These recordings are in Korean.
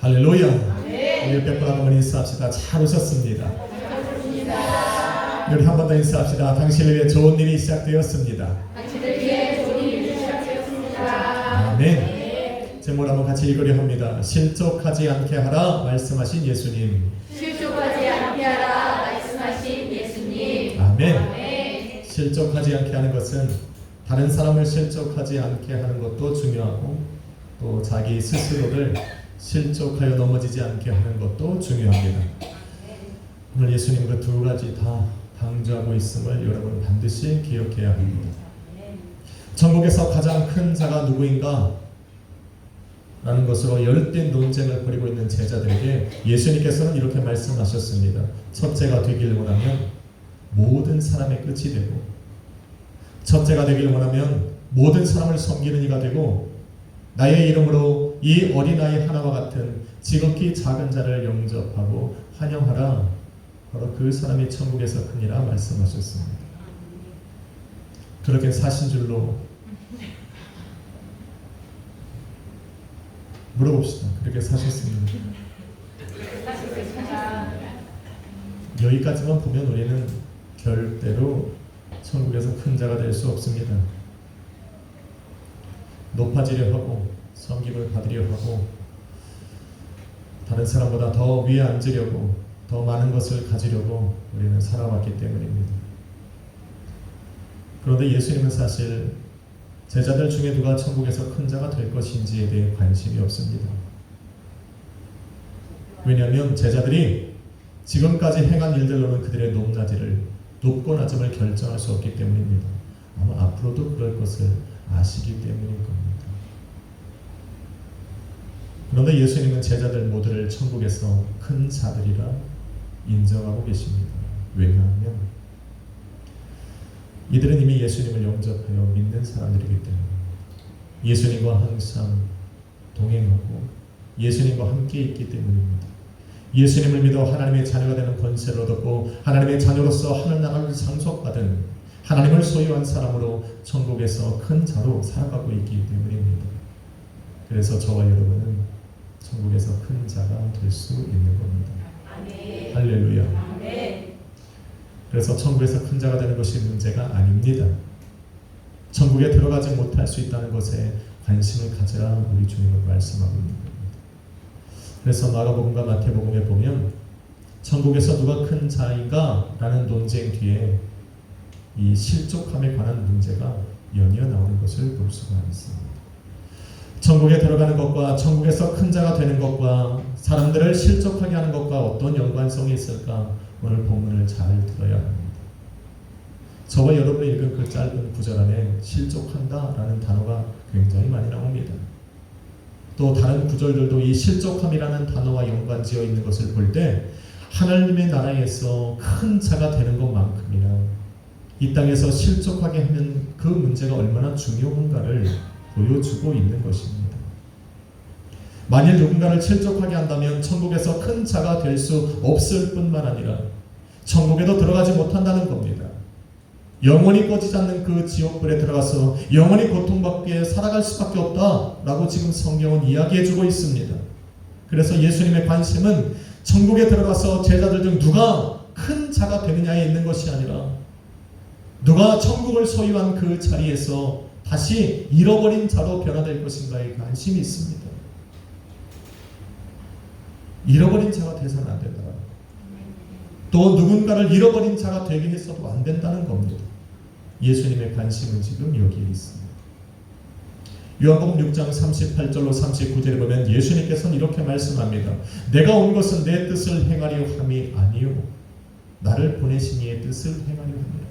할렐루야. 우리 옆에 분 한번 인사합시다. 잘 오셨습니다. 우리 한 번 더 인사합시다. 당신을 위해 좋은 일이 시작되었습니다. 아멘. 제목 한번 같이 읽으려 합니다. 실족하지 않게 하라 말씀하신 예수님. 실족하지 않게 하라 말씀하신 예수님. 아멘. 실족하지 않게 하는 것은 다른 사람을 실족하지 않게 하는 것도 중요하고 또 자기 스스로를 실족하여 넘어지지 않게 하는 것도 중요합니다. 오늘 예수님 그 두 가지 다 강조하고 있음을 여러분 반드시 기억해야 합니다. 천국에서 가장 큰 자가 누구인가? 라는 것으로 열띤 논쟁을 벌이고 있는 제자들에게 예수님께서는 이렇게 말씀하셨습니다. 첫째가 되길 원하면 모든 사람의 끝이 되고, 첫째가 되길 원하면 모든 사람을 섬기는 이가 되고, 나의 이름으로 이 어린아이 하나와 같은 지극히 작은 자를 영접하고 환영하라. 바로 그 사람이 천국에서 크니라 말씀하셨습니다. 그렇게 사신 줄로 물어봅시다. 그렇게 사셨습니다. 여기까지만 보면 우리는 절대로 천국에서 큰 자가 될 수 없습니다. 높아지려 하고 섬김을 받으려 하고 다른 사람보다 더 위에 앉으려고 더 많은 것을 가지려고 우리는 살아왔기 때문입니다. 그런데 예수님은 사실 제자들 중에 누가 천국에서 큰 자가 될 것인지에 대해 관심이 없습니다. 왜냐하면 제자들이 지금까지 행한 일들로는 그들의 높고 낮음을 결정할 수 없기 때문입니다. 아마 앞으로도 그럴 것을 아시기 때문일 겁니다. 그런데 예수님은 제자들 모두를 천국에서 큰 자들이라 인정하고 계십니다. 왜냐하면 이들은 이미 예수님을 영접하여 믿는 사람들이기 때문에 예수님과 항상 동행하고 예수님과 함께 있기 때문입니다. 예수님을 믿어 하나님의 자녀가 되는 권세를 얻었고 하나님의 자녀로서 하늘나라를 상속받은 하나님을 소유한 사람으로 천국에서 큰 자로 살아가고 있기 때문입니다. 그래서 저와 여러분은 천국에서 큰 자가 될 수 있는 겁니다. 아멘. 할렐루야. 아멘. 그래서 천국에서 큰 자가 되는 것이 문제가 아닙니다. 천국에 들어가지 못할 수 있다는 것에 관심을 가지라 우리 주님은 말씀하고 있는 겁니다. 그래서 마가복음과 마태복음에 보면 천국에서 누가 큰 자인가? 라는 논쟁 뒤에 이 실족함에 관한 문제가 연이어 나오는 것을 볼 수가 있습니다. 천국에 들어가는 것과 천국에서 큰 자가 되는 것과 사람들을 실족하게 하는 것과 어떤 연관성이 있을까? 오늘 본문을 잘 들어야 합니다. 저와 여러분이 읽은 그 짧은 구절 안에 실족한다 라는 단어가 굉장히 많이 나옵니다. 또 다른 구절들도 이 실족함이라는 단어와 연관지어 있는 것을 볼 때 하나님의 나라에서 큰 자가 되는 것만큼이나 이 땅에서 실족하게 하는 그 문제가 얼마나 중요한가를 보여주고 있는 것입니다. 만일 누군가를 실족하게 한다면 천국에서 큰 자가 될 수 없을 뿐만 아니라 천국에도 들어가지 못한다는 겁니다. 영원히 꺼지지 않는 그 지옥불에 들어가서 영원히 고통받게 살아갈 수밖에 없다라고 지금 성경은 이야기해주고 있습니다. 그래서 예수님의 관심은 천국에 들어가서 제자들 중 누가 큰 자가 되느냐에 있는 것이 아니라 누가 천국을 소유한 그 자리에서 다시 잃어버린 자로 변화될 것인가에 관심이 있습니다. 잃어버린 자가 돼서는 안 된다. 또 누군가를 잃어버린 자가 되게 해서도 안 된다는 겁니다. 예수님의 관심은 지금 여기에 있습니다. 요한복음 6장 38절로 39절에 보면 예수님께서는 이렇게 말씀합니다. 내가 온 것은 내 뜻을 행하려 함이 아니요 나를 보내신 이의 뜻을 행하려 함이라.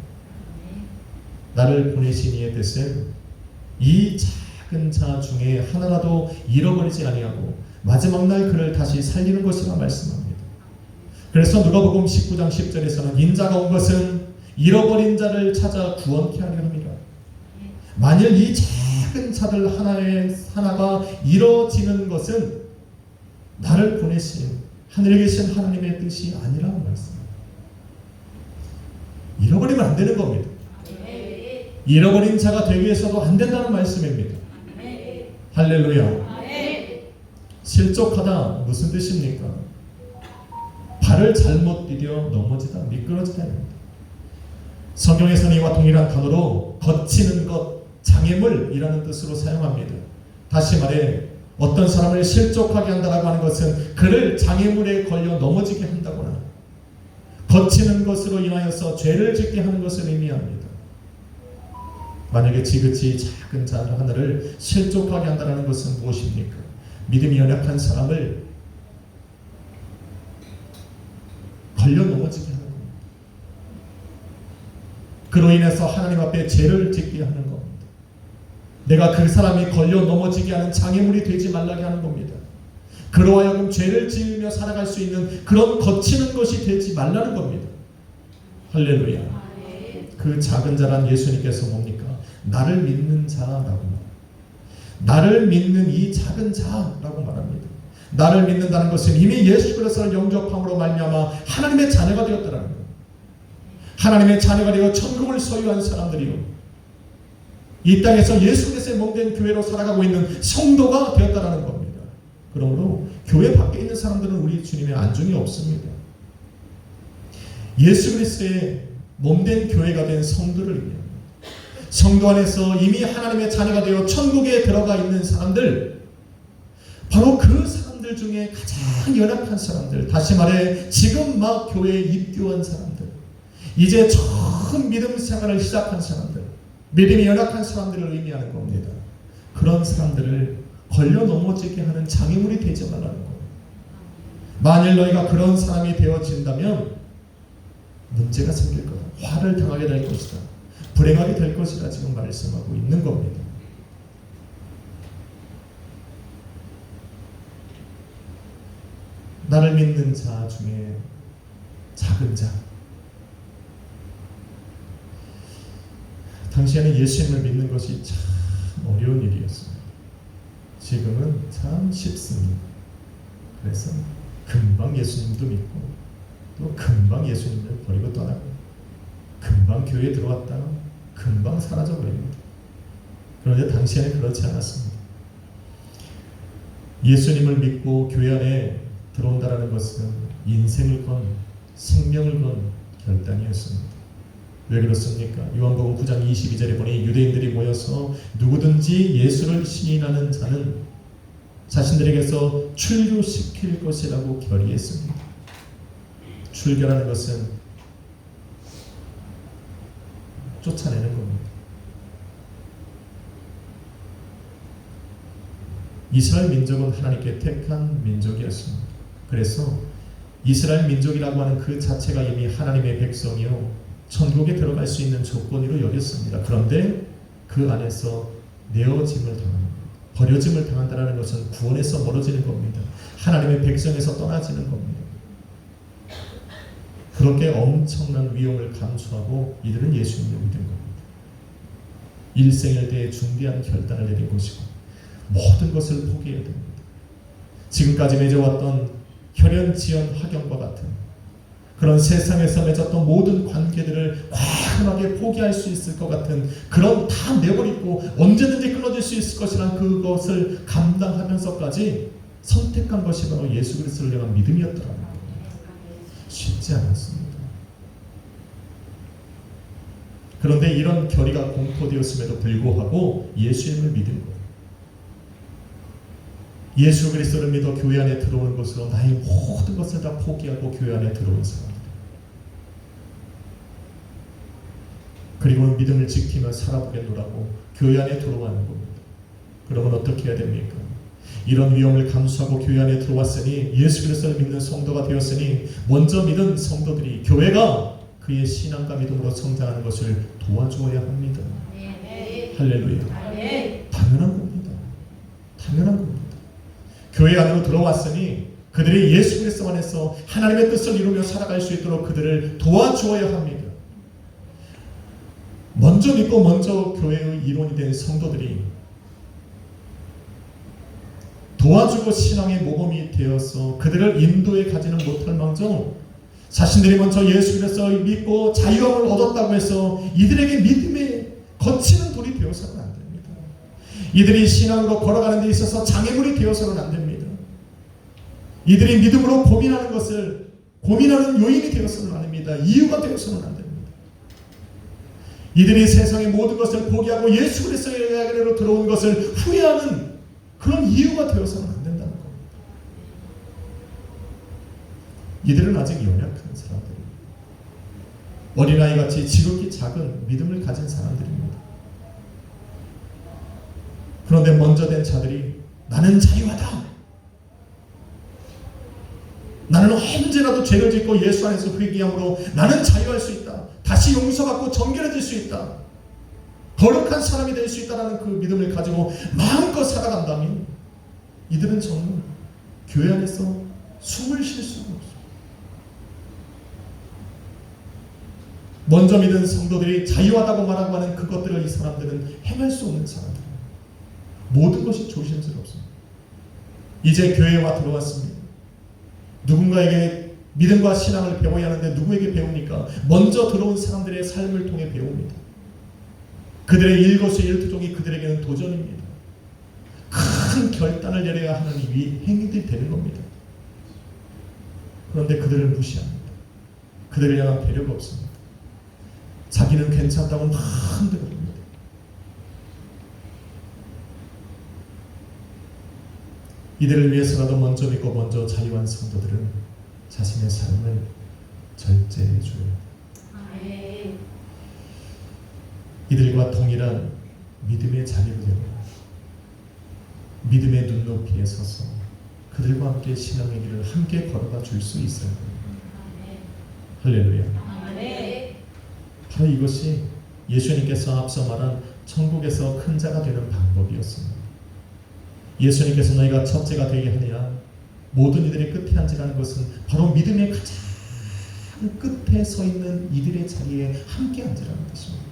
나를 보내신 이의 뜻은 이 작은 자 중에 하나라도 잃어버리지 아니하고 마지막 날 그를 다시 살리는 것이라 말씀합니다. 그래서 누가복음 19장 10절에서는 인자가 온 것은 잃어버린 자를 찾아 구원케 하려 함이라. 만일 이 작은 자들 하나가 이뤄지는 것은 나를 보내신 하늘에 계신 하나님의 뜻이 아니라는 말씀입니다. 잃어버리면 안 되는 겁니다. 잃어버린 자가 되기 위해서도 안 된다는 말씀입니다. 할렐루야. 실족하다 무슨 뜻입니까? 발을 잘못 디뎌 넘어지다, 미끄러지다. 성경에서는 이와 동일한 단어로 거치는 것, 장애물이라는 뜻으로 사용합니다. 다시 말해 어떤 사람을 실족하게 한다라고 하는 것은 그를 장애물에 걸려 넘어지게 한다거나 거치는 것으로 인하여서 죄를 짓게 하는 것을 의미합니다. 만약에 지극히 작은 자 하나를 실족하게 한다는 것은 무엇입니까? 믿음이 연약한 사람을 걸려 넘어지게 하는 겁니다. 그로 인해서 하나님 앞에 죄를 짓게 하는 겁니다. 내가 그 사람이 걸려 넘어지게 하는 장애물이 되지 말라게 하는 겁니다. 그로 하여금 죄를 지으며 살아갈 수 있는 그런 거치는 것이 되지 말라는 겁니다. 할렐루야. 그 작은 자란 예수님께서 뭡니까? 나를 믿는 자라고 말합니다. 나를 믿는 이 작은 자라고 말합니다. 나를 믿는다는 것은 이미 예수 그리스도를 영접함으로 말미암아 하나님의 자녀가 되었다는 거예요. 하나님의 자녀가 되어 천국을 소유한 사람들이요, 이 땅에서 예수 그리스도의 몸된 교회로 살아가고 있는 성도가 되었다는 겁니다. 그러므로 교회 밖에 있는 사람들은 우리 주님의 안중이 없습니다. 예수 그리스도의 몸된 교회가 된 성도를 의미합니다. 성도 안에서 이미 하나님의 자녀가 되어 천국에 들어가 있는 사람들, 바로 그 사람들 중에 가장 연약한 사람들, 다시 말해 지금 막 교회에 입교한 사람들, 이제 처음 믿음 생활을 시작한 사람들, 믿음이 연약한 사람들을 의미하는 겁니다. 그런 사람들을 걸려 넘어지게 하는 장애물이 되지 말라는 거예요. 만일 너희가 그런 사람이 되어진다면 문제가 생길 거다. 화를 당하게 될 것이다. 불행하게 될 것이다. 지금 말씀하고 있는 겁니다. 나를 믿는 자 중에 작은 자, 당시에는 예수님을 믿는 것이 참 어려운 일이었습니다. 지금은 참 쉽습니다. 그래서 금방 예수님도 믿고 또 금방 예수님을 버리고 떠나고 금방 교회에 들어왔다가 금방 사라져 버립니다. 그런데 당시에는 그렇지 않았습니다. 예수님을 믿고 교회 안에 들어온다는 것은 인생을 건, 생명을 건 결단이었습니다. 왜 그렇습니까? 요한복음 9장 22절에 보니 유대인들이 모여서 누구든지 예수를 신인하는 자는 자신들에게서 출교시킬 것이라고 결의했습니다. 출교라는 것은 쫓아내는 겁니다. 이스라엘 민족은 하나님께 택한 민족이었습니다. 그래서 이스라엘 민족이라고 하는 그 자체가 이미 하나님의 백성이요, 천국에 들어갈 수 있는 조건으로 여겼습니다. 그런데 그 안에서 내어짐을 당합니다. 버려짐을 당한다는 것은 구원에서 멀어지는 겁니다. 하나님의 백성에서 떠나지는 겁니다. 그렇게 엄청난 위험을 감수하고 이들은 예수님을 믿은 겁니다. 일생일대에 중대한 결단을 내린 것이고 모든 것을 포기해야 됩니다. 지금까지 맺어왔던 혈연지연 화경과 같은 그런 세상에서 맺었던 모든 관계들을 과감하게 포기할 수 있을 것 같은 그런 다 내버리고 언제든지 끊어질 수 있을 것이란 그것을 감당하면서까지 선택한 것이 바로 예수 그리스도를 향한 믿음이었더라는 겁니다. 쉽지 않았습니다. 그런데 이런 결의가 공포되었음에도 불구하고 예수님을 믿은 거예요. 예수 그리스도를 믿어 교회 안에 들어오는 것으로 나의 모든 것을 다 포기하고 교회 안에 들어온 사람들, 그리고 믿음을 지키며 살아보겠노라고 교회 안에 들어가는 겁니다. 그러면 어떻게 해야 됩니까? 이런 위험을 감수하고 교회 안에 들어왔으니, 예수 그리스도를 믿는 성도가 되었으니 먼저 믿은 성도들이, 교회가 그의 신앙과 믿음으로 성장하는 것을 도와주어야 합니다. 할렐루야. 당연한 겁니다. 당연한 겁니다. 교회 안으로 들어왔으니 그들이 예수 그리스도 안에서 하나님의 뜻을 이루며 살아갈 수 있도록 그들을 도와주어야 합니다. 먼저 믿고 먼저 교회의 일원이 된 성도들이 도와주고 신앙의 모범이 되어서 그들을 인도해 가지는 못할 망정, 자신들이 먼저 예수 그리스도를 믿고 자유함을 얻었다고 해서 이들에게 믿음에 거치는 돌이 되어서는 안 됩니다. 이들이 신앙으로 걸어가는 데 있어서 장애물이 되어서는 안 됩니다. 이들이 믿음으로 고민하는 것을 고민하는 요인이 되어서는 안 됩니다. 이유가 되어서는 안 됩니다. 이들이 세상의 모든 것을 포기하고 예수 그리스도의 안으로 들어온 것을 후회하는 그런 이유가 되어서는 안 된다는 겁니다. 이들은 아직 연약한 사람들입니다. 어린아이같이 지극히 작은 믿음을 가진 사람들입니다. 그런데 먼저 된 자들이 나는 자유하다. 나는 언제라도 죄를 짓고 예수 안에서 회개함으로 나는 자유할 수 있다. 다시 용서받고 정결해질 수 있다. 거룩한 사람이 될 수 있다는 그 믿음을 가지고 마음껏 살아간다면 이들은 정말 교회 안에서 숨을 쉴 수가 없어요. 먼저 믿은 성도들이 자유하다고 말하고 하는 그것들을 이 사람들은 행할 수 없는 사람들입니다. 모든 것이 조심스럽습니다. 이제 교회와 들어왔습니다. 누군가에게 믿음과 신앙을 배워야 하는데 누구에게 배웁니까? 먼저 들어온 사람들의 삶을 통해 배웁니다. 그들의 일거수일투족이 그들에게는 도전입니다. 큰 결단을 내려야 하는 이 행위들이 되는 겁니다. 그런데 그들을 무시합니다. 그들을 향한 배려가 없습니다. 자기는 괜찮다고 막 흔들어줍니다. 이들을 위해서라도 먼저 믿고 먼저 자유한 성도들은 자신의 삶을 절제해 줘요. 이들과 동일한 믿음의 자리로 되고 믿음의 눈높이에 서서 그들과 함께 신앙의 길을 함께 걸어가 줄 수 있어요. 할렐루야. 바로 이것이 예수님께서 앞서 말한 천국에서 큰 자가 되는 방법이었습니다. 예수님께서 너희가 첫째가 되게 하느냐 모든 이들의 끝에 앉으라는 것은 바로 믿음의 가장 끝에 서 있는 이들의 자리에 함께 앉으라는 것입니다.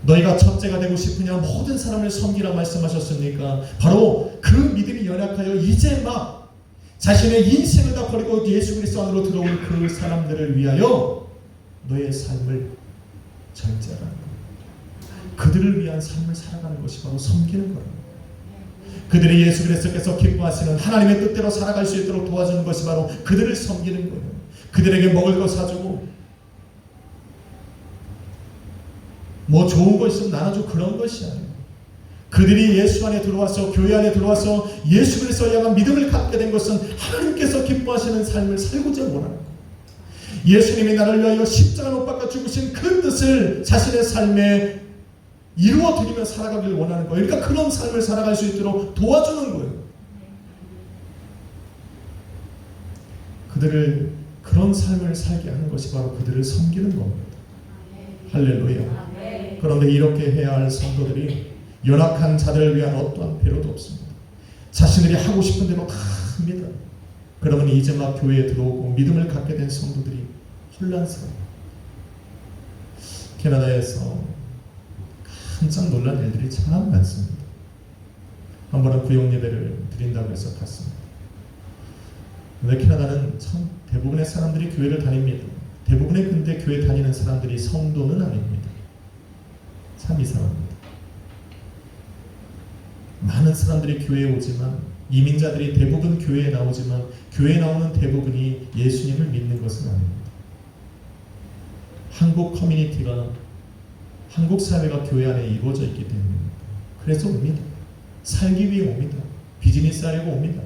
너희가 첫째가 되고 싶으냐 모든 사람을 섬기라 말씀하셨으니까 바로 그 믿음이 연약하여 이제 막 자신의 인생을 다 버리고 예수 그리스도 안으로 들어온 그 사람들을 위하여 너의 삶을 절제하라는 겁니다. 그들을 위한 삶을 살아가는 것이 바로 섬기는 거예요. 그들이 예수 그리스도께서 기뻐하시는 하나님의 뜻대로 살아갈 수 있도록 도와주는 것이 바로 그들을 섬기는 거예요. 그들에게 먹을 거 사주고 뭐 좋은 거 있으면 나눠주고 그런 것이 아니에요. 그들이 예수 안에 들어와서 교회 안에 들어와서 예수 그리스도에 향한 믿음을 갖게 된 것은 하나님께서 기뻐하시는 삶을 살고자 원하는 거예요. 예수님이 나를 위하여 십자가 못 박아 죽으신 그 뜻을 자신의 삶에 이루어 드리며 살아가길 원하는 거예요. 그러니까 그런 삶을 살아갈 수 있도록 도와주는 거예요. 그들을 그런 삶을 살게 하는 것이 바로 그들을 섬기는 겁니다. 할렐루야. 그런데 이렇게 해야 할 성도들이 연약한 자들을 위한 어떠한 배려도 없습니다. 자신들이 하고 싶은 대로 다 합니다. 그러면 이제 막 교회에 들어오고 믿음을 갖게 된 성도들이 혼란스러워요. 캐나다에서 깜짝 놀란 일들이 참 많습니다. 한 번은 구역 예배를 드린다고 해서 갔습니다. 근데 캐나다는 참 대부분의 사람들이 교회를 다닙니다. 대부분의 근데 교회 다니는 사람들이 성도는 아닙니다. 참 이상합니다. 많은 사람들이 교회에 오지만 이민자들이 대부분 교회에 나오지만 교회에 나오는 대부분이 예수님을 믿는 것은 아닙니다. 한국 커뮤니티가 한국 사회가 교회 안에 이루어져 있기 때문입니다. 그래서 옵니다. 살기 위해 옵니다. 비즈니스 하려고 옵니다.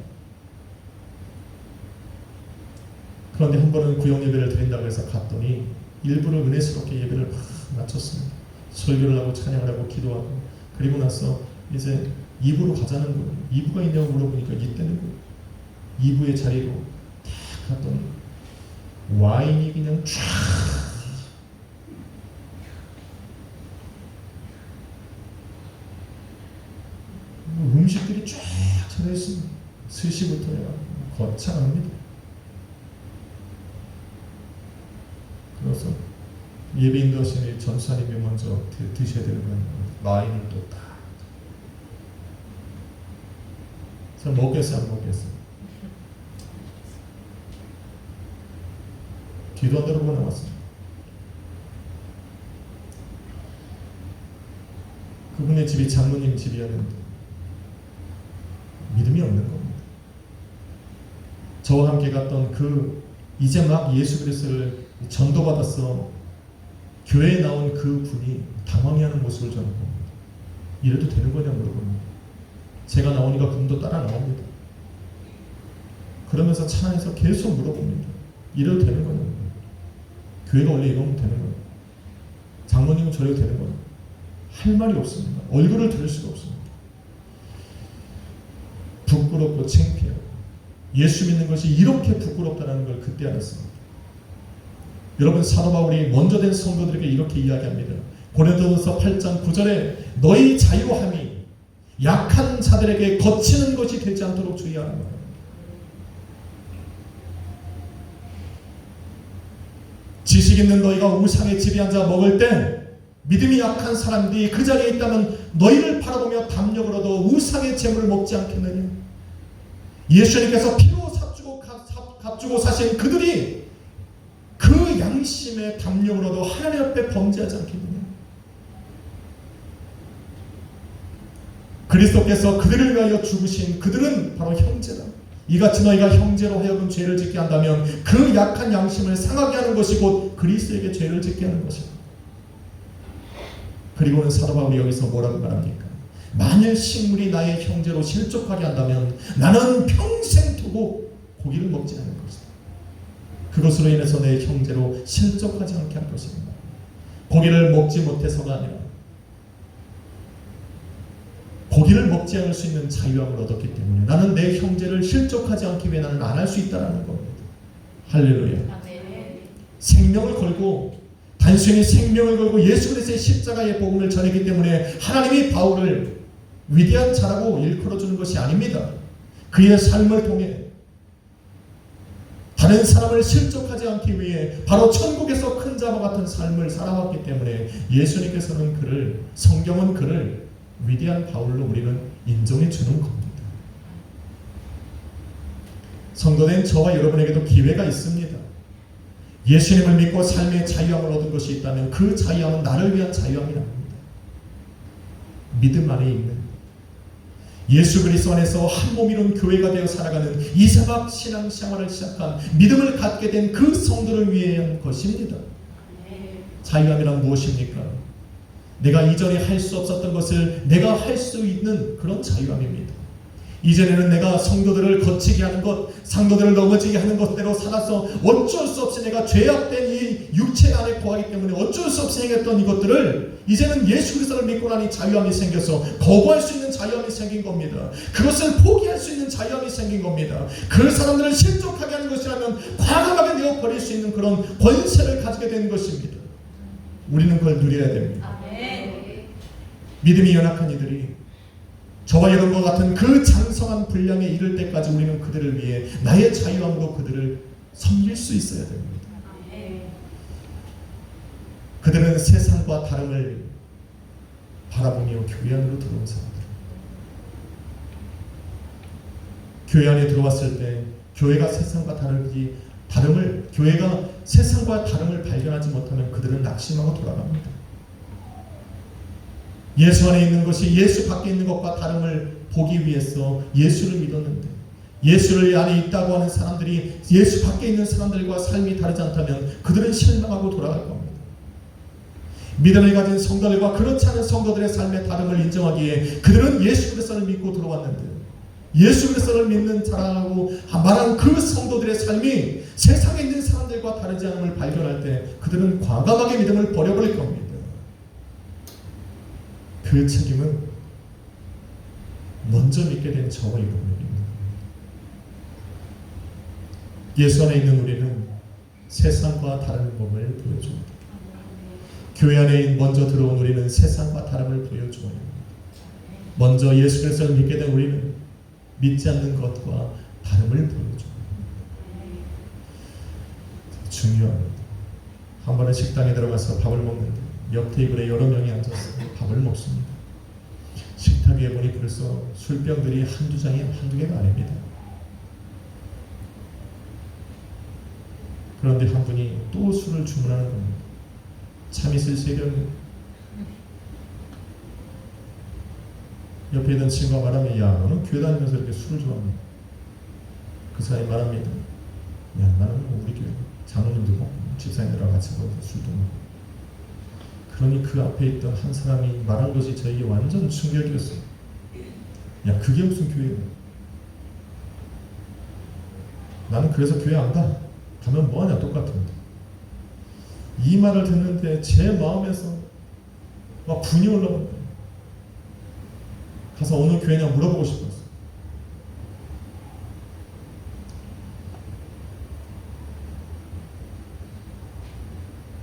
그런데 한 번은 구역 예배를 드린다고 해서 갔더니 일부러 은혜스럽게 예배를 막 마쳤습니다. 설교를 하고 찬양을 하고 기도하고 그리고 나서 이제 2부로 가자는 거예요. 2부가 있냐고 물어보니까 있다는 거예요. 2부의 자리로 딱 갔더니 와인이 그냥 쫙 음식들이 쫙 차려있습니다. 스시부터 거창합니다. 그래서 예배 인도하시는 전사님이 먼저 드셔야 되는 건 와인을 또 딱. 그래서 먹겠어요, 안 먹겠어요? 뒤도 안 돌아보고 나왔어요. 그분의 집이 장로님 집이었는데 믿음이 없는 겁니다. 저와 함께 갔던 그 이제 막 예수 그리스도를 전도받았어 교회에 나온 그 분이 당황해하는 모습을 저는 봅니다. 이래도 되는 거냐 물어봅니다. 제가 나오니까 그분도 따라 나옵니다. 그러면서 차 안에서 계속 물어봅니다. 이래도 되는 거냐? 교회가 원래 이러면 되는 거냐? 장로님은 저래도 되는 거냐? 할 말이 없습니다. 얼굴을 들을 수가 없습니다. 부끄럽고 창피하고 예수 믿는 것이 이렇게 부끄럽다는 걸 그때 알았습니다. 여러분 사도 바울이 먼저 된 성도들에게 이렇게 이야기합니다. 고린도전서 8장 9절에 너희 자유함이 약한 자들에게 거치는 것이 되지 않도록 주의하라. 지식 있는 너희가 우상의 집에 앉아 먹을 때 믿음이 약한 사람들이 그 자리에 있다면 너희를 바라보며 담력을 얻어 우상의 재물을 먹지 않겠느냐. 예수님께서 피로 값주고 사신 그들이 그 양심의 담력을 얻어 하나님 앞에 범죄하지 않겠느냐. 그리스도께서 그들을 위하여 죽으신 그들은 바로 형제다. 이같이 너희가 형제로 하여금 죄를 짓게 한다면 그 약한 양심을 상하게 하는 것이 곧 그리스도에게 죄를 짓게 하는 것이다. 그리고는 사도 바울이 여기서 뭐라고 말합니까? 만일 식물이 나의 형제로 실족하게 한다면 나는 평생 두고 고기를 먹지 않을 것이다. 그것으로 인해서 내 형제로 실족하지 않게 할 것입니다. 고기를 먹지 못해서가 아니라 고기를 먹지 않을 수 있는 자유함을 얻었기 때문에 나는 내 형제를 실족하지 않기 위해 나는 안 할 수 있다는 겁니다. 할렐루야. 아멘. 생명을 걸고 단순히 생명을 걸고 예수 그리스도의 십자가의 복음을 전했기 때문에 하나님이 바울을 위대한 자라고 일컬어주는 것이 아닙니다. 그의 삶을 통해 다른 사람을 실족하지 않기 위해 바로 천국에서 큰 자와 같은 삶을 살아왔기 때문에 예수님께서는 그를, 성경은 그를 위대한 바울로 우리는 인정해 주는 겁니다. 성도된 저와 여러분에게도 기회가 있습니다. 예수님을 믿고 삶의 자유함을 얻은 것이 있다면 그 자유함은 나를 위한 자유함이 아닙니다. 믿음 안에 있는 예수 그리스도 안에서 한 몸 이룬 교회가 되어 살아가는 이사박 신앙생활을 시작한 믿음을 갖게 된 그 성도를 위한 것입니다. 자유함이란 무엇입니까? 내가 이전에 할 수 없었던 것을 내가 할 수 있는 그런 자유함입니다. 이전에는 내가 성도들을 거치게 하는 것, 상도들을 넘어지게 하는 것대로 살아서 어쩔 수 없이 내가 죄악된 이 육체 안에 거하기 때문에 어쩔 수 없이 행했던 이것들을 이제는 예수 그리스도를 믿고 나니 자유함이 생겨서 거부할 수 있는 자유함이 생긴 겁니다. 그것을 포기할 수 있는 자유함이 생긴 겁니다. 그 사람들을 실족하게 하는 것이라면 과감하게 내어버릴 수 있는 그런 권세를 가지게 되는 것입니다. 우리는 그걸 누려야 됩니다. 믿음이 연약한 이들이 저와 여러분과 같은 그 장성한 분량에 이를 때까지 우리는 그들을 위해 나의 자유함으로 그들을 섬길 수 있어야 됩니다. 그들은 세상과 다름을 바라보며 교회 안으로 들어온 사람들. 교회 안에 들어왔을 때 교회가 세상과 교회가 세상과 다름을 발견하지 못하면 그들은 낙심하고 돌아갑니다. 예수 안에 있는 것이 예수 밖에 있는 것과 다름을 보기 위해서 예수를 믿었는데 예수를 안에 있다고 하는 사람들이 예수 밖에 있는 사람들과 삶이 다르지 않다면 그들은 실망하고 돌아갈 겁니다. 믿음을 가진 성도들과 그렇지 않은 성도들의 삶의 다름을 인정하기에 그들은 예수 그리스도를 믿고 들어왔는데 예수 그리스도를 믿는 자라고 말한 그 성도들의 삶이 세상에 있는 사람들과 다르지 않음을 발견할 때 그들은 과감하게 믿음을 버려버릴 겁니다. 그 책임은 먼저 믿게 된 저와 여러분입니다. 예수 안에 있는 우리는 세상과 다른 법을 보여줍니다. 교회 안에 먼저 들어온 우리는 세상과 다름을 보여줘야 합니다. 먼저 예수 그리스도를 믿게 된 우리는 믿지 않는 것과 다름을 보여줘야 합니다. 중요합니다. 한 번은 식당에 들어가서 밥을 먹는데 옆 테이블에 여러 명이 앉아서 밥을 먹습니다. 식탁 위에 보니 벌써 술병들이 한두 개가 아닙니다. 그런데 한 분이 또 술을 주문하는 겁니다. 참 있을 세력이 옆에 있던 친구가 말하면 야 너는 교회 다니면서 이렇게 술을 좋아하니? 그 사람이 말합니다. 야, 나는 우리 교회 장로님도 먹고 집사님들하고 같이 먹어서 술도 먹고. 그러니 그 앞에 있던 한 사람이 말한 것이 저에게 완전 충격이었어요. 야, 그게 무슨 교회야? 나는 그래서 교회 안 가. 가면 뭐하냐, 똑같은데. 이 말을 듣는데 제 마음에서 막 분이 올라온 거예요. 가서 어느 교회냐 물어보고 싶었어요.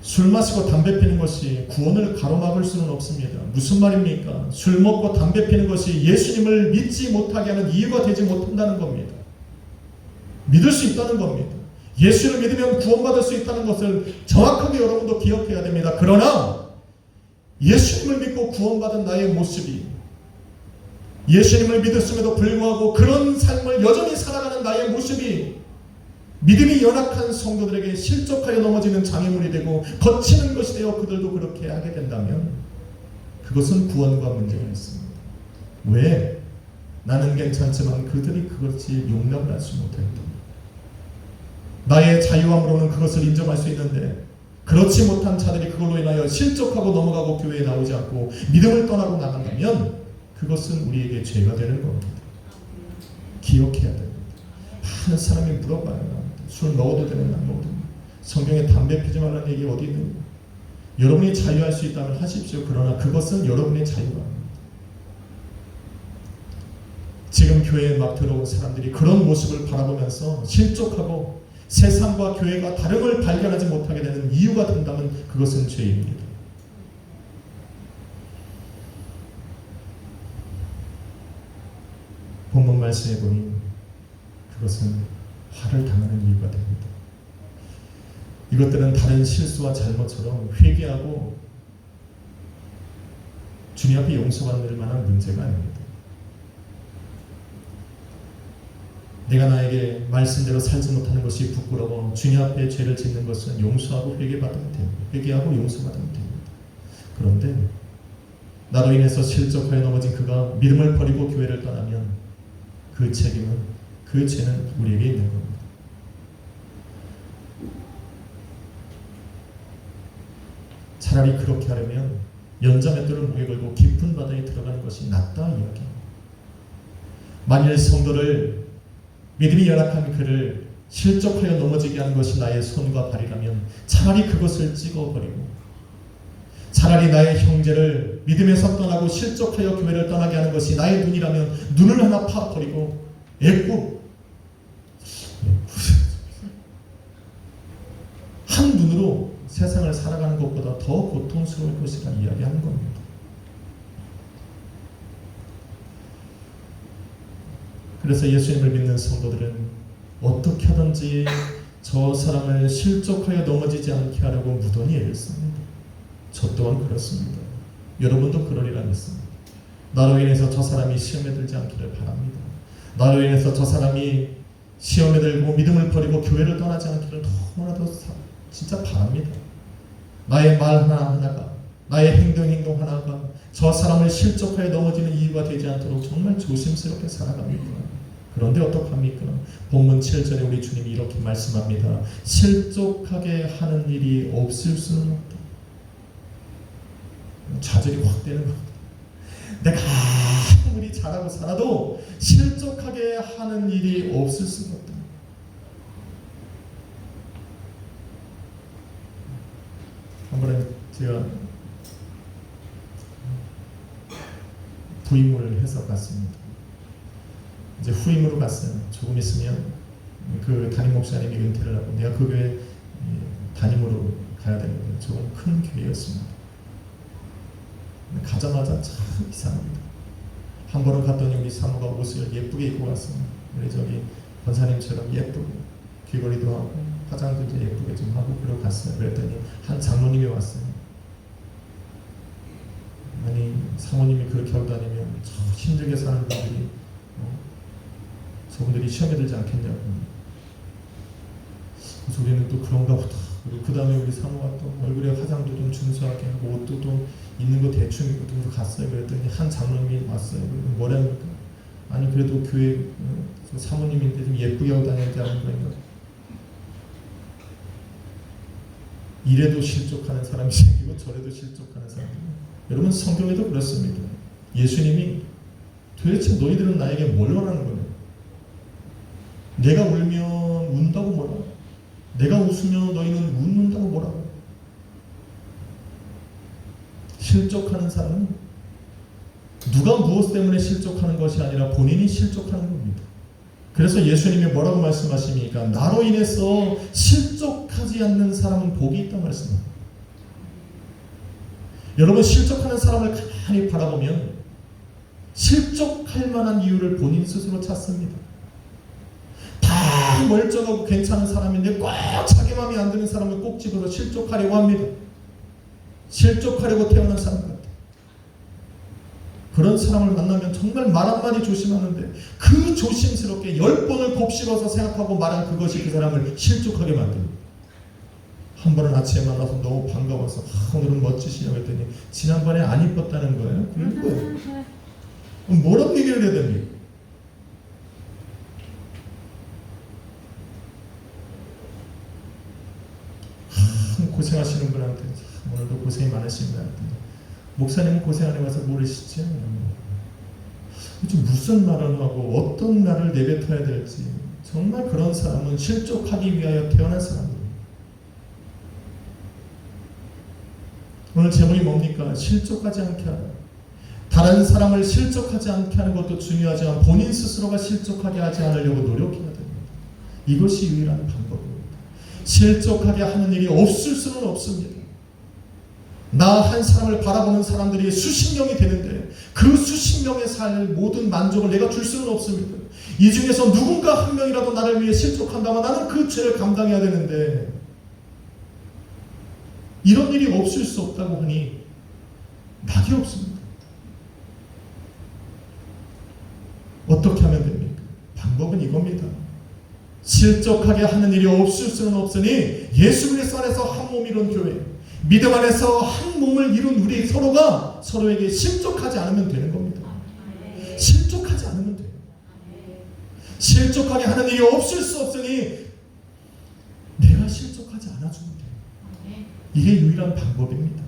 술 마시고 담배 피는 것이 구원을 가로막을 수는 없습니다. 무슨 말입니까? 술 먹고 담배 피는 것이 예수님을 믿지 못하게 하는 이유가 되지 못한다는 겁니다. 믿을 수 있다는 겁니다. 예수를 믿으면 구원받을 수 있다는 것을 정확하게 여러분도 기억해야 됩니다. 그러나 예수님을 믿고 구원받은 나의 모습이 예수님을 믿었음에도 불구하고 그런 삶을 여전히 살아가는 나의 모습이 믿음이 연약한 성도들에게 실족하여 넘어지는 장애물이 되고 거치는 것이 되어 그들도 그렇게 하게 된다면 그것은 구원과 문제가 있습니다. 왜? 나는 괜찮지만 그들이 그것이 용납을 할 수 못했다. 나의 자유함으로는 그것을 인정할 수 있는데 그렇지 못한 자들이 그걸로 인하여 실족하고 넘어가고 교회에 나오지 않고 믿음을 떠나고 나간다면 그것은 우리에게 죄가 되는 겁니다. 기억해야 됩니다. 많은 사람이 물어봐요. 술 먹어도 되는 안 먹어도 되는. 성경에 담배 피지 말라는 얘기 어디 있느냐. 여러분이 자유할 수 있다면 하십시오. 그러나 그것은 여러분의 자유가 아닙니다. 지금 교회에 막 들어온 사람들이 그런 모습을 바라보면서 실족하고 세상과 교회가 다름을 발견하지 못하게 되는 이유가 된다면 그것은 죄입니다. 본문 말씀해 보니 그것은 화를 당하는 이유가 됩니다. 이것들은 다른 실수와 잘못처럼 회개하고 주님 앞에 용서받을 만한 문제가 아닙니다. 내가 나에게 말씀대로 살지 못하는 것이 부끄러워 주님 앞에 죄를 짓는 것은 용서하고 회개받으면 됩니다. 회개하고 용서받으면 됩니다. 그런데 나로 인해서 실족하여 넘어진 그가 믿음을 버리고 교회를 떠나면 그 책임은, 그 죄는 우리에게 있는 겁니다. 차라리 그렇게 하려면 연자맷돌을 목에 걸고 깊은 바다에 들어가는 것이 낫다 이야기합니다. 만일 성도를 믿음이 연약한 그를 실족하여 넘어지게 하는 것이 나의 손과 발이라면 차라리 그것을 찍어버리고 차라리 나의 형제를 믿음에서 떠나고 실족하여 교회를 떠나게 하는 것이 나의 눈이라면 눈을 하나 파버리고 한 눈으로 세상을 살아가는 것보다 더 고통스러울 것이라 이야기하는 겁니다. 그래서 예수님을 믿는 성도들은 어떻게 하든지 저 사람을 실족하여 넘어지지 않게 하려고 무던히 애를 씁니다. 저 또한 그렇습니다. 여러분도 그러리라 믿습니다. 나로 인해서 저 사람이 시험에 들지 않기를 바랍니다. 나로 인해서 저 사람이 시험에 들고 믿음을 버리고 교회를 떠나지 않기를 너무나도 진짜 바랍니다. 나의 말 하나하나가, 나의 행동 하나가 저 사람을 실족하여 넘어지는 이유가 되지 않도록 정말 조심스럽게 살아갑니다. 그런데 어떡합니까? 본문 7절에 우리 주님이 이렇게 말씀합니다. 실족하게 하는 일이 없을 수는 없다. 좌절이 확 되는 겁니다. 내가 아무리 잘하고 살아도 실족하게 하는 일이 없을 수는 없다. 한 번에 제가 부임을 해서 갔습니다. 이제 후임으로 갔어요. 조금 있으면 그 담임 목사님이 은퇴를 하고 내가 그 교회 담임으로 가야 되는데 조금 큰 교회였습니다. 가자마자 참 이상합니다. 한 번은 갔더니 우리 사모가 옷을 예쁘게 입고 왔어요. 우리 저기 권사님처럼 예쁘게 귀걸이도 하고 화장도 이제 예쁘게 좀 하고 그러고 갔어요. 그랬더니 한 장로님이 왔어요. 아니 사모님이 그렇게 하고 다니면 참 힘들게 사는 분들이 저분들이 시험에 들지 않겠냐고. 그래서 우리는 또 그런가 보다. 그리고 그 다음에 우리 사모가 또 얼굴에 화장도 좀 준수하게 하고 옷도 또 있는 거 대충 입고 또 갔어요. 그랬더니 한 장로님이 왔어요. 뭐라니까? 아니 그래도 교회 사모님인데 좀 예쁘게 하고 다녀야 하는 거인가? 이래도 실족하는 사람이 생기고 저래도 실족하는 사람이. 여러분 성경에도 그렇습니다. 예수님이 도대체 너희들은 나에게 뭘 원하는 거냐? 내가 울면 운다고 뭐라? 내가 웃으면 너희는 웃는다고 뭐라? 실족하는 사람은 누가 무엇 때문에 실족하는 것이 아니라 본인이 실족하는 겁니다. 그래서 예수님이 뭐라고 말씀하십니까? 나로 인해서 실족하지 않는 사람은 복이 있다고 말씀합니다. 여러분 실족하는 사람을 가만히 바라보면 실족할 만한 이유를 본인 스스로 찾습니다. 다 멀쩡하고 괜찮은 사람인데 꼭 자기 마음에 안 드는 사람을 꼭 집어서 실족하려고 합니다. 실족하려고 태어난 사람 같아요. 그런 사람을 만나면 정말 말 한마디 조심하는데 그 조심스럽게 10번을 곱씹어서 생각하고 말한 그것이 그 사람을 실족하게 만듭니다. 한 번은 아침에 만나서 너무 반가워서 오늘은 멋지시냐고 했더니 지난번에 안 이뻤다는 거예요. 그럴 거예요. 그럼 뭐라고 얘기를 해야 됩니까? 고생하시는 분한테 오늘도 고생이 많으십니다. 목사님은 고생 안 해봐서 모르시죠? 무슨 말을 하고 어떤 말을 내뱉어야 될지 정말 그런 사람은 실족하기 위하여 태어난 사람입니다. 오늘 제목이 뭡니까? 실족하지 않게 하라. 다른 사람을 실족하지 않게 하는 것도 중요하지만 본인 스스로가 실족하게 하지 않으려고 노력해야 됩니다. 이것이 유일한 방법입니다. 실족하게 하는 일이 없을 수는 없습니다. 나 한 사람을 바라보는 사람들이 수십 명이 되는데 그 수십 명의 살 모든 만족을 내가 줄 수는 없습니다. 이 중에서 누군가 한 명이라도 나를 위해 실족한다면 나는 그 죄를 감당해야 되는데 이런 일이 없을 수 없다고 하니 낙이 없습니다. 어떻게 하면 됩니까? 방법은 이겁니다. 실족하게 하는 일이 없을 수는 없으니 예수 그리스도 안에서 한 몸 이룬 교회, 믿음 안에서 한 몸을 이룬 우리 서로가 서로에게 실족하지 않으면 되는 겁니다. 실족하지 않으면 돼요. 실족하게 하는 일이 없을 수 없으니 내가 실족하지 않아주면 돼요. 이게 유일한 방법입니다.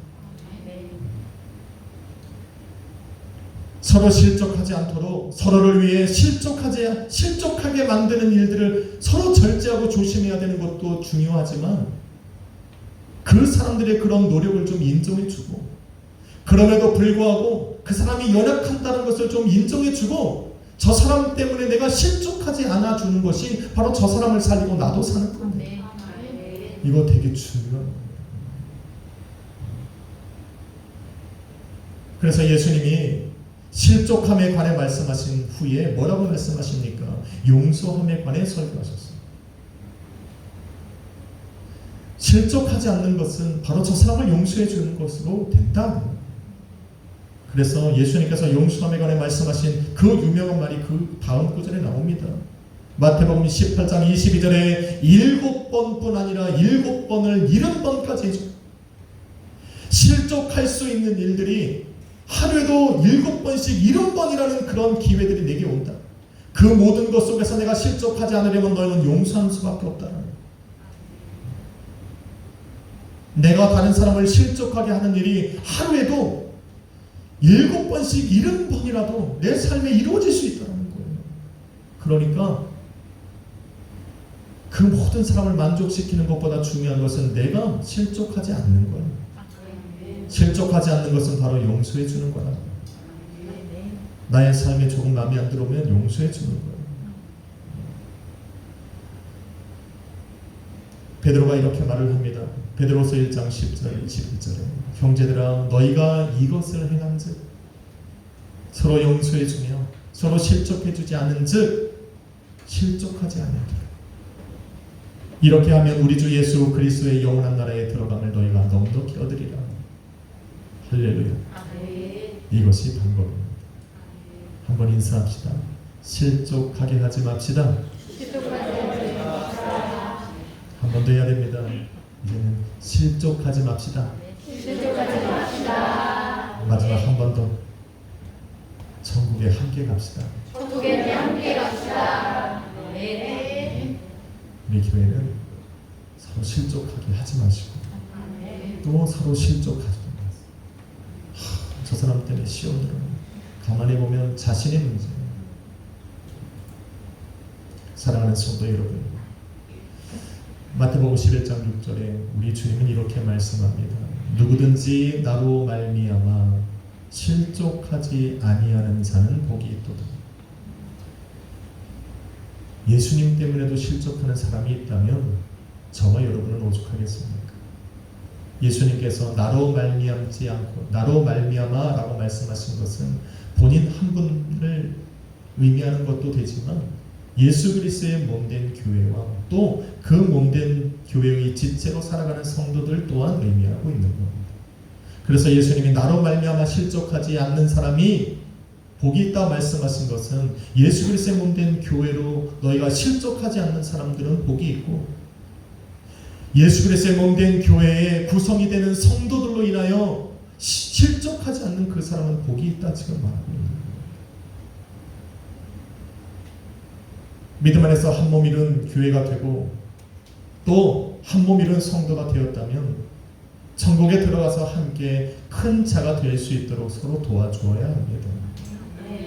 서로 실족하지 않도록 서로를 위해 실족하게 만드는 일들을 서로 절제하고 조심해야 되는 것도 중요하지만 그 사람들의 그런 노력을 좀 인정해주고 그럼에도 불구하고 그 사람이 연약한다는 것을 좀 인정해주고 저 사람 때문에 내가 실족하지 않아주는 것이 바로 저 사람을 살리고 나도 사는 겁니다. 이거 되게 중요한 겁니다. 그래서 예수님이 실족함에 관해 말씀하신 후에 뭐라고 말씀하십니까? 용서함에 관해 설교하셨어요. 실족하지 않는 것은 바로 저 사람을 용서해 주는 것으로 된다. 그래서 예수님께서 용서함에 관해 말씀하신 그 유명한 말이 그 다음 구절에 나옵니다. 마태복음 18장 22절에 7번뿐 아니라 7번을 70번까지 해줘. 실족할 수 있는 일들이 하루에도 7번씩 70번이라는 그런 기회들이 내게 온다. 그 모든 것 속에서 내가 실족하지 않으려면 너희는 용서하는 수밖에 없다. 내가 다른 사람을 실족하게 하는 일이 하루에도 7번씩 70번이라도 내 삶에 이루어질 수 있다는 거예요. 그러니까 그 모든 사람을 만족시키는 것보다 중요한 것은 내가 실족하지 않는 거예요. 실족하지 않는 것은 바로 용서해 주는 거라. 나의 삶에 조금 마음에 안 들어오면 용서해 주는 거예요. 베드로가 이렇게 말을 합니다. 베드로서 1장 10절 21절에 형제들아 너희가 이것을 행한즉 서로 용서해 주며 서로 실족해 주지 않은즉 실족하지 않으리라. 이렇게 하면 우리 주 예수 그리스도의 영원한 나라에 들어감을 너희가 넉넉히 얻으리라. 할렐루야. 이것이 방법입니다. 한번 인사합시다. 실족하게 하지 맙시다. 한 번 더 해야 됩니다. 이제는 실족하지 맙시다. 마지막 한 번 더. 천국에 함께 갑시다. 우리 교회는 서로 실족하게 하지 마시고 또 서로 실족하지 마세요. 저 사람 때문에 시험 들어요. 가만히 보면 자신의 문제예요. 사랑하는 성도 여러분, 마태복음 11장 6절에 우리 주님은 이렇게 말씀합니다. 누구든지 나로 말미암아 실족하지 아니하는 자는 복이 있도다. 예수님 때문에도 실족하는 사람이 있다면 저와 여러분은 오죽하겠습니까? 예수님께서 나로 말미암지 않고 나로 말미암아라고 말씀하신 것은 본인 한 분을 의미하는 것도 되지만 예수 그리스도의 몸된 교회와 또 그 몸된 교회의 지체로 살아가는 성도들 또한 의미하고 있는 겁니다. 그래서 예수님이 나로 말미암아 실족하지 않는 사람이 복이 있다고 말씀하신 것은 예수 그리스도의 몸된 교회로 너희가 실족하지 않는 사람들은 복이 있고 예수 그리스도의 몸된 교회의 구성이 되는 성도들로 인하여 실족하지 않는 그 사람은 복이 있다 지금 말하고 있는 거예요. 믿음 안에서 한 몸 이룬 교회가 되고 또 한 몸 이룬 성도가 되었다면 천국에 들어가서 함께 큰 자가 될 수 있도록 서로 도와주어야 합니다.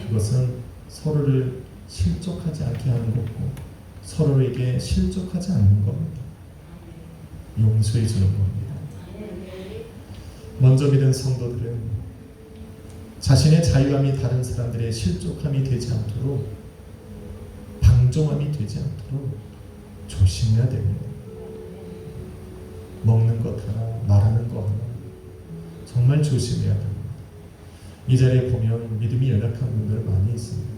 그것은 서로를 실족하지 않게 하는 것고 서로에게 실족하지 않는 겁니다. 용서해 주는 겁니다. 먼저 믿은 성도들은 자신의 자유함이 다른 사람들의 실족함이 되지 않도록 방종함이 되지 않도록 조심해야 됩니다. 먹는 것 하나, 말하는 것 하나 정말 조심해야 됩니다. 이 자리에 보면 믿음이 연약한 분들 많이 있습니다.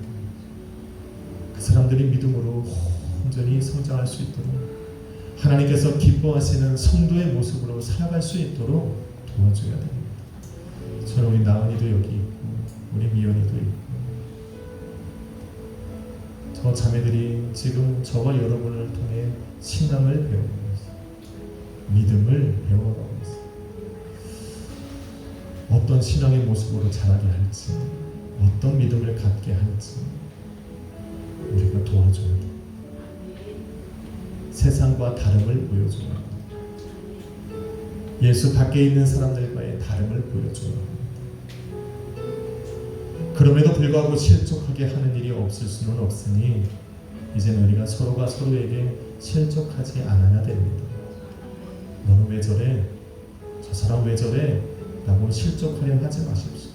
그 사람들이 믿음으로 온전히 성장할 수 있도록 하나님께서 기뻐하시는 성도의 모습으로 살아갈 수 있도록 도와줘야 됩니다. 저는 우리 나은이도 여기 있고 우리 미연이도 있고 저 자매들이 지금 저와 여러분을 통해 신앙을 배우고 있어요. 믿음을 배워가고 있어요. 어떤 신앙의 모습으로 자라게 할지 어떤 믿음을 갖게 할지 우리가 도와줘야 돼요. 세상과 다름을 보여줘야 합니다. 예수 밖에 있는 사람들과의 다름을 보여줘야 합니다. 그럼에도 불구하고 실족하게 하는 일이 없을 수는 없으니 이제는 우리가 서로가 서로에게 실족하지 않아야 됩니다. 너는 왜 저래? 저 사람 왜 저래? 라고 실족하려 하지 마십시오.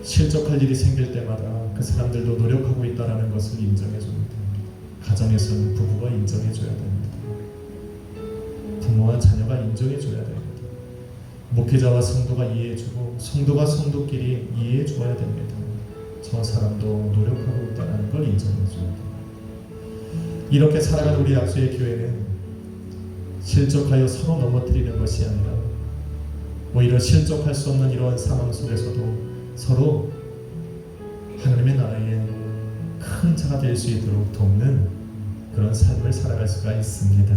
실족할 일이 생길 때마다 그 사람들도 노력하고 있다는 것을 인정해 줍니다. 가정에서는 부부가 인정해 줘야 됩니다. 부모와 자녀가 인정해 줘야 됩니다. 목회자와 성도가 이해해 주고 성도가 성도끼리 이해해 줘야 됩니다. 저 사람도 노력하고 있다는 걸 인정해 줍니다. 이렇게 살아가는 우리 약수의 교회는 실족하여 서로 넘어뜨리는 것이 아니라 오히려 실족할 수 없는 이러한 상황 속에서도 서로 하나님의 나라의 큰 자가 될 수 있도록 돕는 그런 삶을 살아갈 수가 있습니다.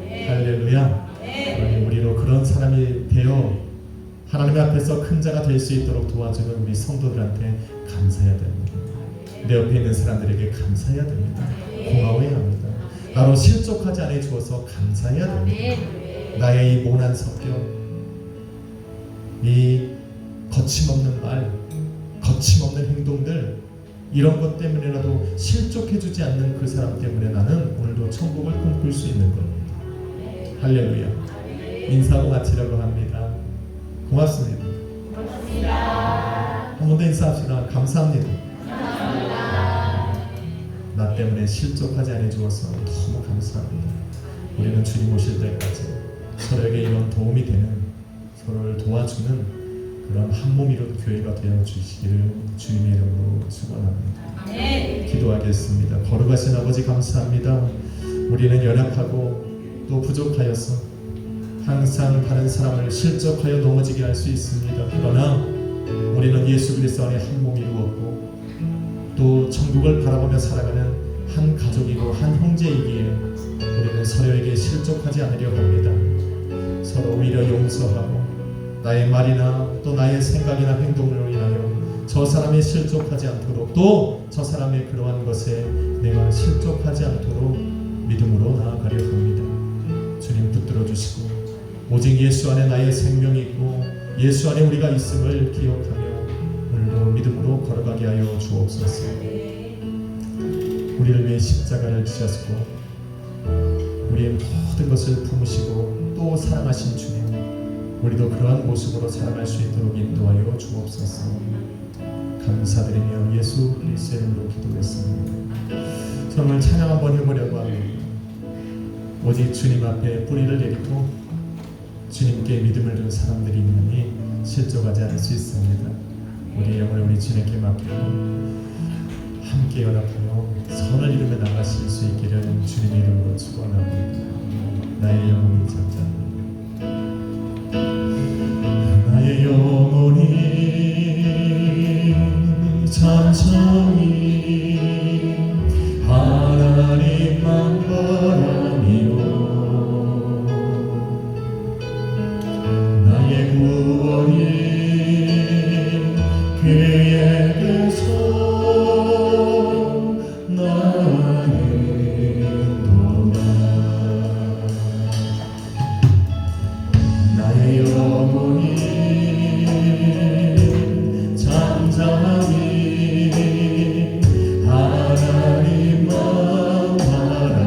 할렐루야. 그러니 우리로 그런 사람이 되어 하나님 앞에서 큰 자가 될 수 있도록 도와주는 우리 성도들한테 감사해야 됩니다. 내 옆에 있는 사람들에게 감사해야 됩니다. 고마워해야 합니다. 나로 실족하지 않아 주어서 감사해야 됩니다. 나의 이 모난 성격, 이 거침없는 말, 거침없는 행동들 이런 것 때문에라도 실족해주지 않는 그 사람 때문에 나는 오늘도 천국을 꿈꿀 수 있는 겁니다. 할렐루야. 인사하고 마치려고 합니다. 고맙습니다. 한 번 더 인사합시다. 감사합니다. 나 때문에 실족하지 않아 주어서 너무 감사합니다. 우리는 주님 오실 때까지 서로에게 이런 도움이 되는, 서로를 도와주는 그런 한 몸 이룬 교회가 되어 주시기를 주님의 이름으로 축원합니다. 기도하겠습니다. 거룩하신 아버지 감사합니다. 우리는 연약하고 또 부족하여서 항상 다른 사람을 실족하여 넘어지게 할 수 있습니다. 그러나 우리는 예수 그리스도 안에 한 몸 이루었고 또 천국을 바라보며 살아가는 한 가족이고 한 형제이기에 우리는 서로에게 실족하지 않으려 합니다. 서로 오히려 용서하고 나의 말이나 또 나의 생각이나 행동으로 인하여 저 사람이 실족하지 않도록 또 저 사람의 그러한 것에 내가 실족하지 않도록 믿음으로 나아가려 합니다. 주님 붙들어 주시고 오직 예수 안에 나의 생명이 있고 예수 안에 우리가 있음을 기억하며 오늘도 믿음으로 걸어가게 하여 주옵소서. 우리를 위해 십자가를 지셨고 우리의 모든 것을 품으시고 또 사랑하신 주님, 우리도 그러한 모습으로 살아갈 수 있도록 인도하여 주옵소서. 감사드리며 예수 그리스도의 이름으로 기도했습니다. 정말 찬양 한번 해보려고 합니다. 오직 주님 앞에 뿌리를 내리고 주님께 믿음을 준 사람들이 있느니 실족하지 않을 수 있습니다. 우리 영을 우리 주님께 맡기고 함께 연합하여 선을 이루며 나가실 수 있기를 주님의 이름으로 축원합니다. 나의 영혼이 잠잠히, 나의 영혼이 잠잠히 하나님만 바라며 나의 구원이 그에게서 나는도다. 나의 영혼이 잠잠히 하나님만 바라.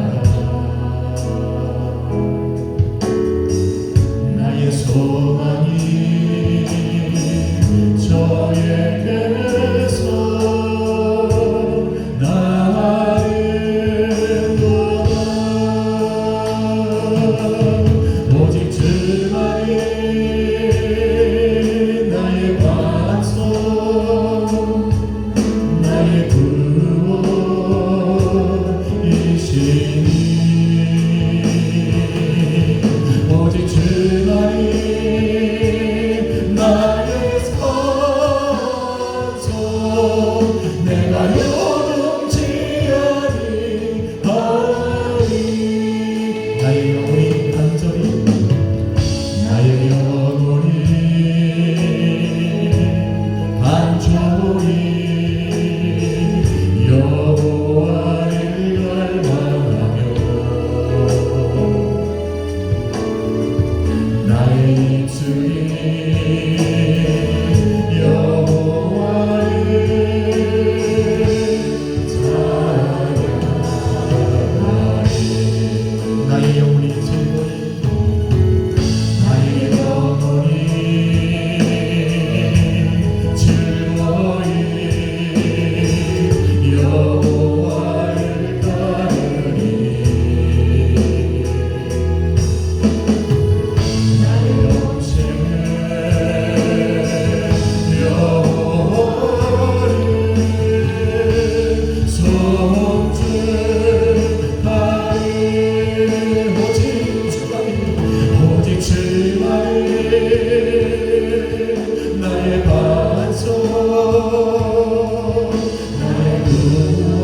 나의 소망이 저에게서 나는도다. 오직 주만이 나의 반석, 나의 구원이시니. 오직 주만이 나의 반석, 내가 요동치 아니하리. 나의 영혼이 간절히, 나의 영혼이 간절히 여호와를 갈망하며 나의 입술이 여호와를 찬양하리. 나의 영혼이 즐거이, 나의 영혼이 즐거이 여호와를 따르리. 나의 영생을 여호와를 송축하리. 오직 주만이, 오직 주만이 나의 반석, 나의 구원